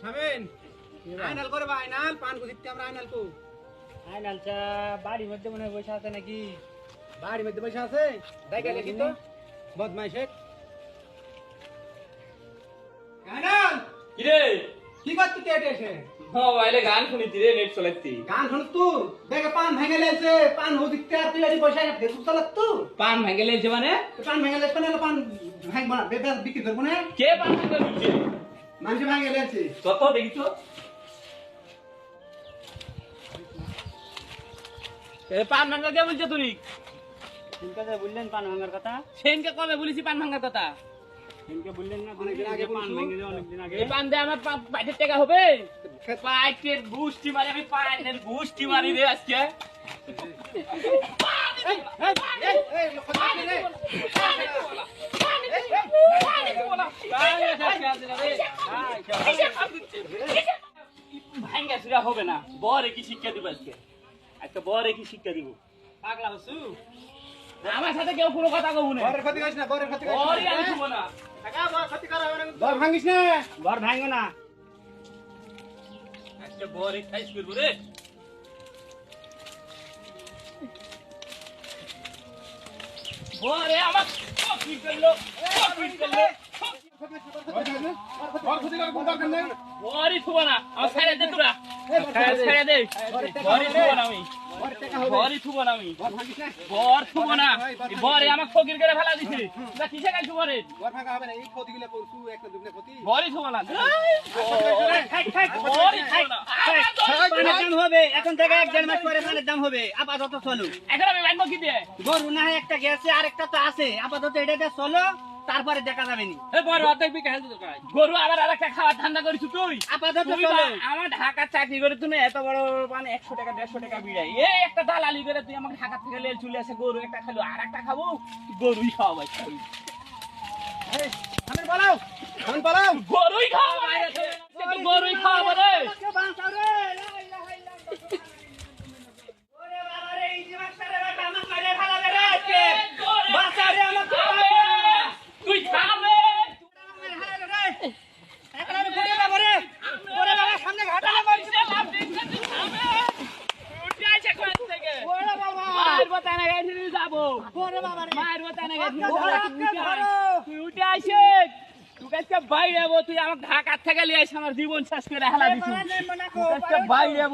শামিন আইনাল করে ভাই আইনাল পান গুছিতে আমরা আইনাল কো আইনালটা বাড়ির মধ্যে মনে হয় বসে আছে নাকি বাড়ির মধ্যে বসে আছে দেখা দেখি তো বদমাইশ আইনাল কি রে কি করতে কেটেছে মোবাইলে গান শুনিতি রে নেট চলাইতি গান শুন তুই দেখে পান ভেঙে লেছে পান হুদিতে তুই এদি বসে আছে ফেসবুক চালাত তুই পান ভেঙে লেছে মানে পান ভেঙে লেছে না পান ভাঙব না বেকার বিক্রি করব না কে পান ভেঙে লেছে মানুষ ভাঙে লেছে কত দেখি তো এ পান ভাঙা কে বলছ তুই সেনকে যে বললেন পান ভাঙার কথা সেনকে কবে বলেছি পান ভাঙার কথা সেনকে বললেন না অনেকদিন আগে পান বলছো। ভেঙে যায় অনেকদিন আগে এই পান দিয়ে আমার পাইটের টাকা হবে পাইটের গুষ্টি মারি আমি পাইটের গুষ্টি মারি রে আজকে এই লোক কথা রে ভাঙ্গা সুরা হবে না বরে কি শিক্ষা দিব আজকে আজকে বরে কি শিক্ষা দিব পাগলা হসু আমার সাথে কেউ কোনো কথা কব না বরের ক্ষতি করিস না বরের ক্ষতি করিস বরে আমি শুব না টাকা বর ক্ষতি করা হবে না বর ভাঙিস না ঘর ভাঙো না আজকে বরে খাইস করব রে বরে আমার কপি করলো বর ক্ষতি করা কোন দরকার নেই বরে শুব না আমার ছেড়ে দে তোরা ছেড়ে দে বরে শুব না আমি বর টাকা হবে বরে শুব না আমি বর ভাঙিস না বর শুব না বরে আমার ফকির করে ফেলা দিছে না কিসে গাইছো বরে বর ভাঙা হবে না এই ক্ষতিগুলো করছু একটা দুগনে ক্ষতি বরে শুব না পানের দাম হবে এখন থেকে 1-1.5 মাস পরে পানের দাম হবে আপাতত চলো এখন আমি বানবো কি দিয়ে গরু না হয় একটা গেছে আর একটা তো আছে আপাতত এটাতে চলো তারপরে দেখা যাবে নি গরু আবার আরেকটা খাওয়ার ধান্দা করিস তুই আপাতত তুই চলো আমার ঢাকার চাকরি করে তুমি এত বড় মানে 100 টাকা 150 টাকা বিড়াই এই একটা দালালি করে তুই আমাকে ঢাকা থেকে নিয়ে চলে আসে গরু একটা খালো আর একটা খাবো গরুই খাওয়াবাই আমি পালাও আমি পালাও গরুই খাওয়াবাই গরুই খাওয়াবো রে তুই খাবে বাইরে তুই আমার ঢাকা থেকে লিয়ে আমার জীবন শেষ করে হেলা দিচ্ছিস বাইরে